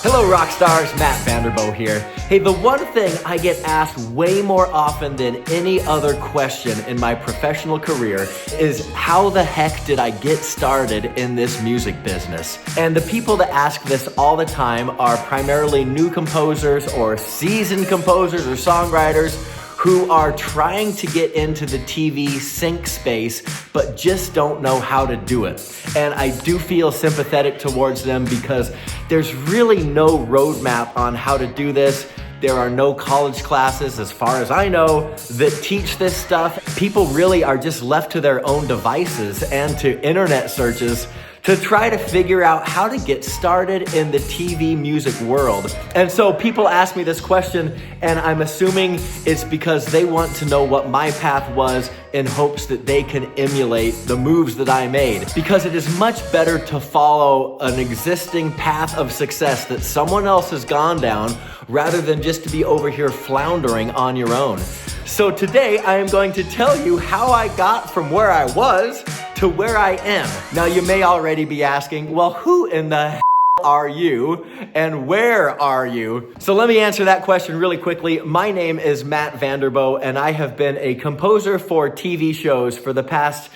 Hello rock stars, Matt Vander Boegh here. Hey, the one thing I get asked way more often than any other question in my professional career is how the heck did I get started in this music business? And the people that ask this all the time are primarily new composers or seasoned composers or songwriters who are trying to get into the TV sync space, but just don't know how to do it. And I do feel sympathetic towards them because there's really no roadmap on how to do this. There are no college classes, as far as I know, that teach this stuff. People really are just left to their own devices and to internet searches to try to figure out how to get started in the TV music world. And so people ask me this question, and I'm assuming it's because they want to know what my path was in hopes that they can emulate the moves that I made. Because it is much better to follow an existing path of success that someone else has gone down rather than just to be over here floundering on your own. So today I am going to tell you how I got from where I was to where I am. Now you may already be asking, well, who in the hell are you and where are you? So let me answer that question really quickly. My name is Matt Vander Boegh and I have been a composer for TV shows for the past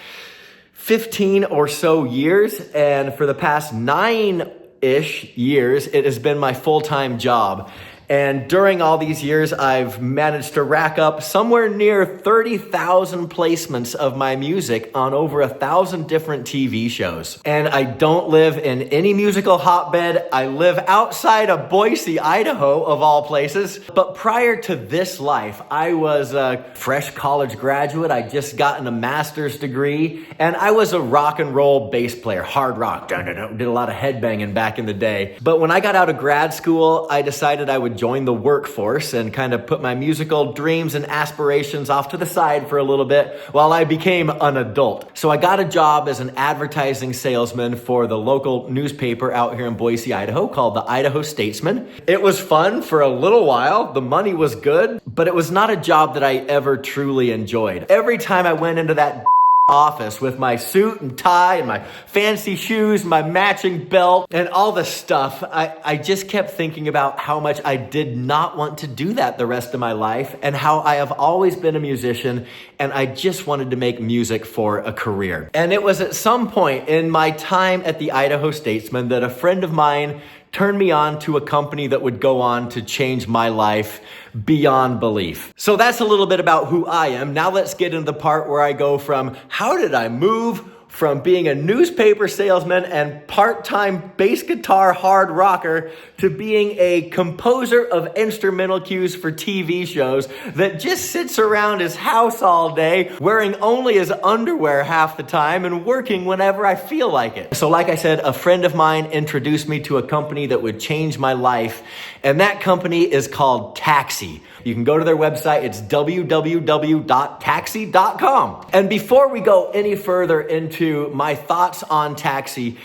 15 or so years, and for the past 9-ish years, it has been my full-time job. And during all these years, I've managed to rack up somewhere near 30,000 placements of my music on over 1,000 different TV shows. And I don't live in any musical hotbed. I live outside of Boise, Idaho, of all places. But prior to this life, I was a fresh college graduate. I just gotten a master's degree, and I was a rock and roll bass player, hard rock. Did a lot of headbanging back in the day. But when I got out of grad school, I decided I would join the workforce and kind of put my musical dreams and aspirations off to the side for a little bit while I became an adult. So I got a job as an advertising salesman for the local newspaper out here in Boise, Idaho called the Idaho Statesman. It was fun for a little while. The money was good, but it was not a job that I ever truly enjoyed. Every time I went into that office with my suit and tie and my fancy shoes, my matching belt and all the stuff, I just kept thinking about how much I did not want to do that the rest of my life and how I have always been a musician and I just wanted to make music for a career. And it was at some point in my time at the Idaho Statesman that a friend of mine turned me on to a company that would go on to change my life beyond belief. So that's a little bit about who I am. Now let's get into the part where I go from how did I move from being a newspaper salesman and part-time bass guitar hard rocker to being a composer of instrumental cues for TV shows that just sits around his house all day, wearing only his underwear half the time and working whenever I feel like it. So like I said, a friend of mine introduced me to a company that would change my life, and that company is called Taxi. You can go to their website. It's www.taxi.com. And before we go any further into my thoughts on Taxi,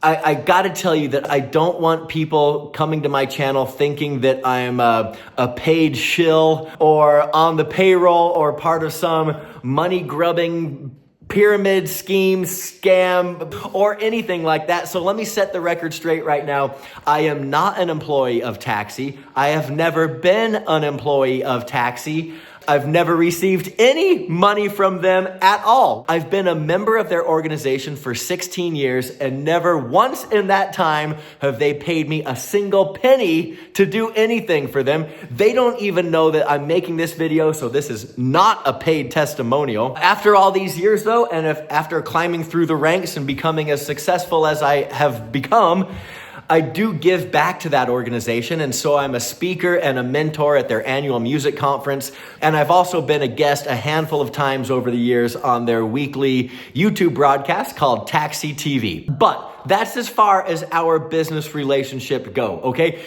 I got to tell you that I don't want people coming to my channel thinking that I'm a paid shill or on the payroll or part of some money-grubbing pyramid scheme, scam, or anything like that. So let me set the record straight right now. I am not an employee of Taxi. I have never been an employee of Taxi. I've never received any money from them at all. I've been a member of their organization for 16 years and never once in that time have they paid me a single penny to do anything for them. They don't even know that I'm making this video, so this is not a paid testimonial. After all these years though, and after climbing through the ranks and becoming as successful as I have become, I do give back to that organization, and so I'm a speaker and a mentor at their annual music conference, and I've also been a guest a handful of times over the years on their weekly YouTube broadcast called TAXITV. But that's as far as our business relationship go, okay?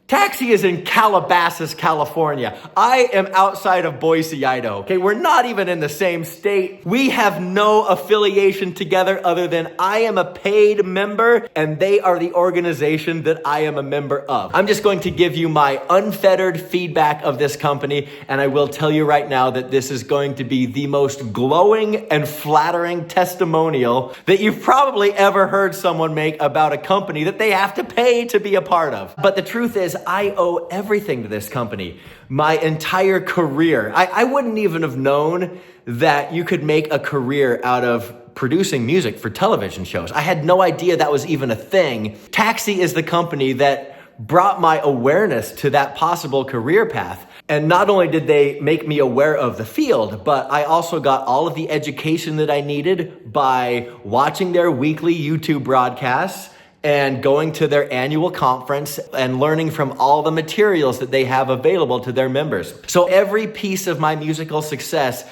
Taxi is in Calabasas, California. I am outside of Boise, Idaho. Okay, we're not even in the same state. We have no affiliation together other than I am a paid member and they are the organization that I am a member of. I'm just going to give you my unfettered feedback of this company, and I will tell you right now that this is going to be the most glowing and flattering testimonial that you've probably ever heard someone make about a company that they have to pay to be a part of. But the truth is, I owe everything to this company. My entire career. I wouldn't even have known that you could make a career out of producing music for television shows. I had no idea that was even a thing. Taxi is the company that brought my awareness to that possible career path. And not only did they make me aware of the field, but I also got all of the education that I needed by watching their weekly YouTube broadcasts and going to their annual conference and learning from all the materials that they have available to their members. So every piece of my musical success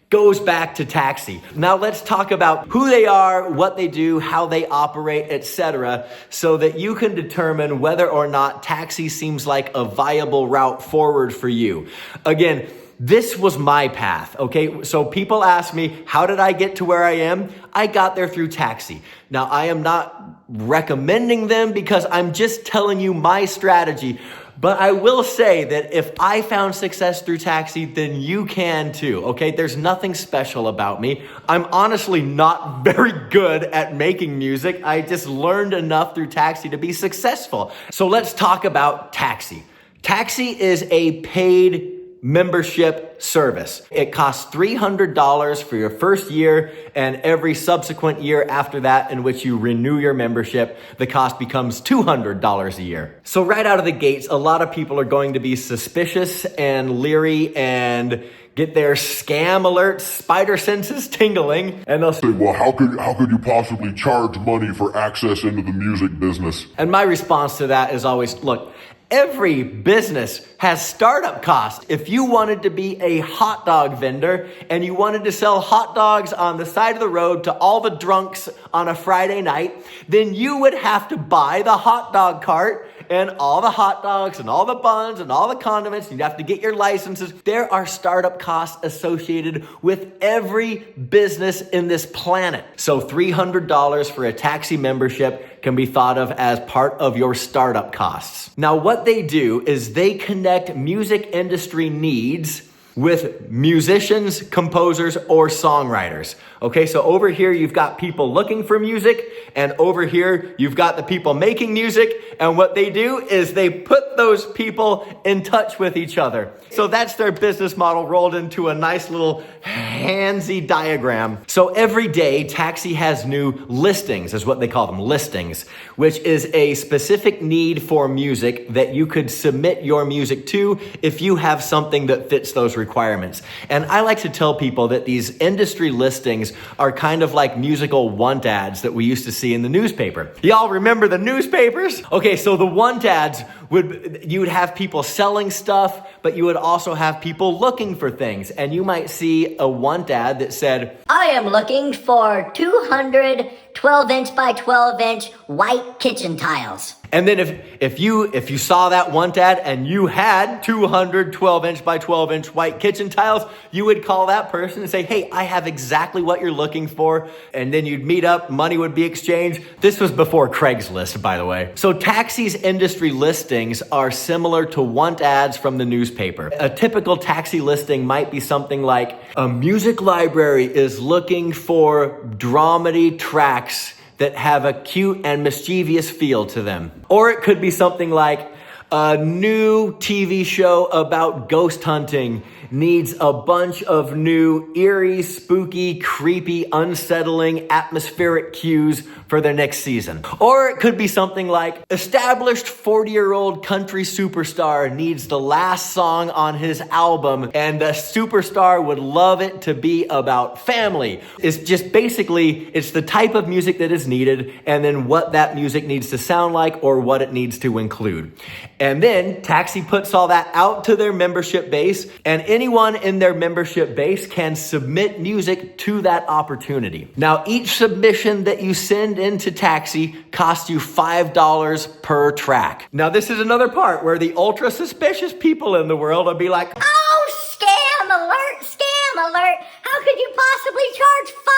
goes back to Taxi. Now let's talk about who they are, what they do, how they operate, etc., so that you can determine whether or not Taxi seems like a viable route forward for you. Again, this was my path, okay? So people ask me, how did I get to where I am? I got there through Taxi. Now, I am not recommending them because I'm just telling you my strategy. But I will say that if I found success through Taxi, then you can too, okay? There's nothing special about me. I'm honestly not very good at making music. I just learned enough through Taxi to be successful. So let's talk about Taxi. Taxi is a paid membership service. It costs $300 for your first year, and every subsequent year after that in which you renew your membership, the cost becomes $200 a year. So right out of the gates, a lot of people are going to be suspicious and leery and get their scam alerts, spider senses tingling, and they'll say, well, how could you possibly charge money for access into the music business? And my response to that is always, look, every business has startup costs. If you wanted to be a hot dog vendor and you wanted to sell hot dogs on the side of the road to all the drunks on a Friday night, then you would have to buy the hot dog cart and all the hot dogs and all the buns and all the condiments. You'd have to get your licenses. There are startup costs associated with every business in this planet. So $300 for a Taxi membership can be thought of as part of your startup costs. Now, what they do is they connect music industry needs with musicians, composers, or songwriters. Okay, so over here you've got people looking for music, and over here you've got the people making music, and what they do is they put those people in touch with each other. So that's their business model rolled into a nice little handsy diagram. So every day Taxi has new listings, is what they call them, listings, which is a specific need for music that you could submit your music to if you have something that fits those requirements. And I like to tell people that these industry listings are kind of like musical want ads that we used to see in the newspaper. Y'all remember the newspapers? Okay, so the want ads you would have people selling stuff, but you would also have people looking for things. And you might see a want ad that said, I am looking for 200 12-inch by 12-inch white kitchen tiles. And then if you saw that want ad and you had 200 12-inch by 12-inch white kitchen tiles, you would call that person and say, hey, I have exactly what you're looking for. And then you'd meet up, money would be exchanged. This was before Craigslist, by the way. So Taxi's industry listings are similar to want ads from the newspaper. A typical Taxi listing might be something like, a music library is looking for dramedy tracks that have a cute and mischievous feel to them. Or it could be something like, a new TV show about ghost hunting needs a bunch of new eerie, spooky, creepy, unsettling, atmospheric cues for their next season. Or it could be something like, established 40-year-old country superstar needs the last song on his album, and the superstar would love it to be about family. It's just basically, it's the type of music that is needed, and then what that music needs to sound like or what it needs to include. And then Taxi puts all that out to their membership base, and anyone in their membership base can submit music to that opportunity. Now, each submission that you send into Taxi costs you $5 per track. Now, this is another part where the ultra suspicious people in the world will be like, Oh, scam alert, scam alert. How could you possibly charge $5?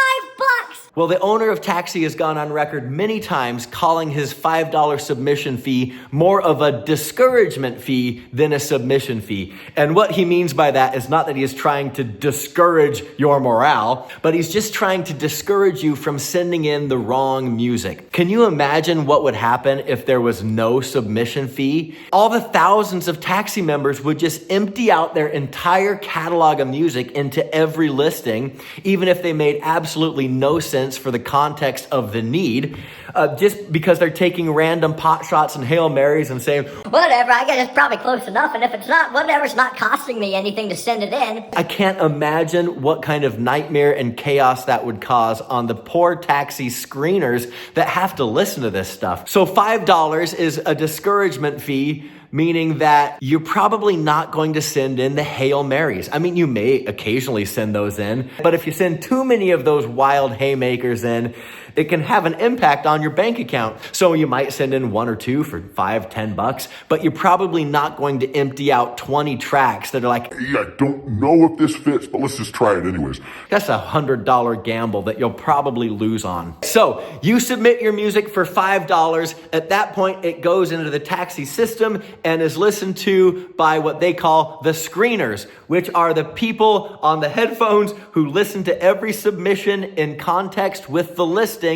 well, the owner of Taxi has gone on record many times calling his $5 submission fee more of a discouragement fee than a submission fee. And what he means by that is not that he is trying to discourage your morale, but he's just trying to discourage you from sending in the wrong music. Can you imagine what would happen if there was no submission fee? All the thousands of Taxi members would just empty out their entire catalog of music into every listing, even if they made absolutely no sense for the context of the need, just because they're taking random pot shots and Hail Marys and saying, Whatever, I guess it's probably close enough, and if it's not, whatever's not costing me anything to send it in. I can't imagine what kind of nightmare and chaos that would cause on the poor Taxi screeners that have to listen to this stuff. So $5 is a discouragement fee, meaning that you're probably not going to send in the Hail Marys. I mean, you may occasionally send those in, but if you send too many of those wild haymakers in, it can have an impact on your bank account. So you might send in one or two for $5, $10, but you're probably not going to empty out 20 tracks that are like, Yeah, I don't know if this fits, but let's just try it anyways. that's a $100 gamble that you'll probably lose on. So you submit your music for $5. At that point, it goes into the Taxi system and is listened to by what they call the screeners, which are the people on the headphones who listen to every submission in context with the listing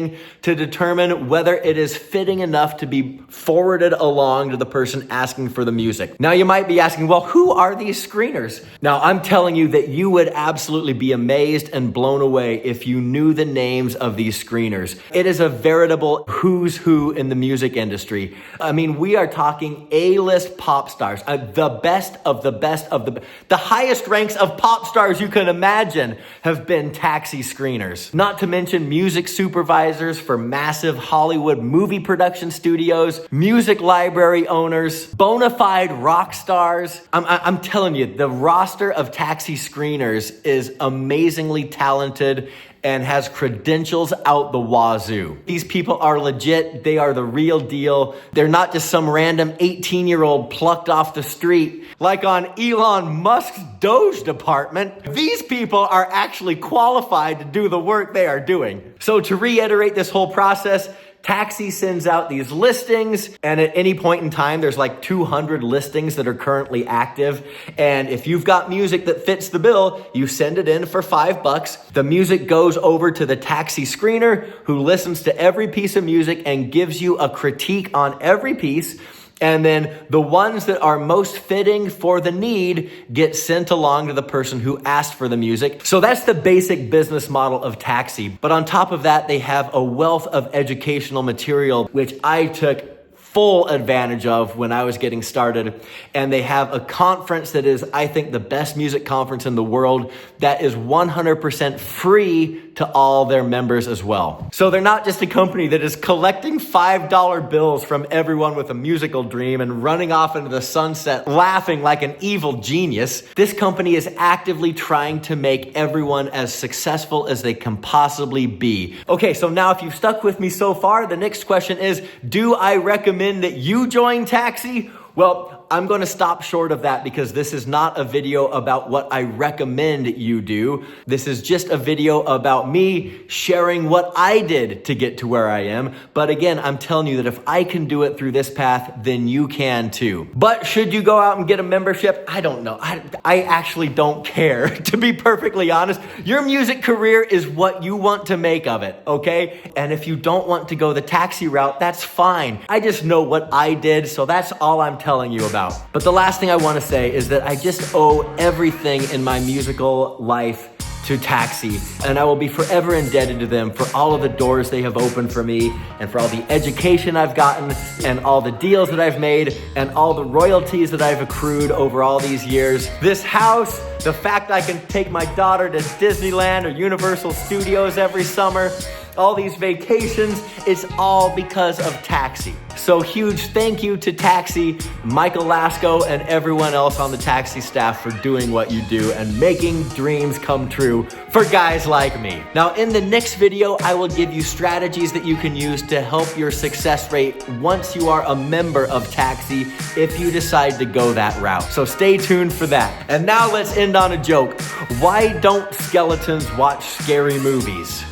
to determine whether it is fitting enough to be forwarded along to the person asking for the music. Now you might be asking, well, who are these screeners? Now I'm telling you that you would absolutely be amazed and blown away if you knew the names of these screeners. It is a veritable who's who in the music industry. I mean, we are talking A-list pop stars, the best of the best of the highest ranks of pop stars you can imagine have been Taxi screeners. Not to mention music supervisors for massive Hollywood movie production studios, music library owners, bona fide rock stars. I'm telling you, the roster of Taxi screeners is amazingly talented and has credentials out the wazoo. These people are legit. They are the real deal. They're not just some random 18-year-old plucked off the street like on Elon Musk's Doge department. These people are actually qualified to do the work they are doing. So to reiterate this whole process, Taxi sends out these listings, and at any point in time, there's like 200 listings that are currently active. And if you've got music that fits the bill, you send it in for $5. The music goes over to the Taxi screener, who listens to every piece of music and gives you a critique on every piece. And then the ones that are most fitting for the need get sent along to the person who asked for the music. So that's the basic business model of Taxi. But on top of that, they have a wealth of educational material, which I took full advantage of when I was getting started. And they have a conference that is, I think, the best music conference in the world that is 100% free to all their members as well. So they're not just a company that is collecting $5 bills from everyone with a musical dream and running off into the sunset laughing like an evil genius. This company is actively trying to make everyone as successful as they can possibly be. Okay, so now if you've stuck with me so far, the next question is, do I recommend that you join Taxi? Well, I'm going to stop short of that because this is not a video about what I recommend you do. This is just a video about me sharing what I did to get to where I am. But again, I'm telling you that if I can do it through this path, then you can too. But should you go out and get a membership? I don't know. I actually don't care, to be perfectly honest. Your music career is what you want to make of it, okay? And if you don't want to go the Taxi route, that's fine. I just know what I did, so that's all I'm telling you about. But the last thing I want to say is that I just owe everything in my musical life to Taxi, and I will be forever indebted to them for all of the doors they have opened for me and for all the education I've gotten and all the deals that I've made and all the royalties that I've accrued over all these years. This house, the fact I can take my daughter to Disneyland or Universal Studios every summer, all these vacations, it's all because of Taxi. So huge thank you to Taxi, Michael Lasco, and everyone else on the Taxi staff for doing what you do and making dreams come true for guys like me. Now in the next video, I will give you strategies that you can use to help your success rate once you are a member of Taxi if you decide to go that route. So stay tuned for that. And now let's end on a joke. Why don't skeletons watch scary movies?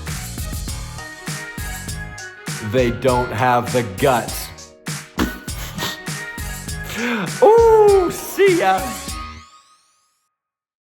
They don't have the guts. Ooh, see ya.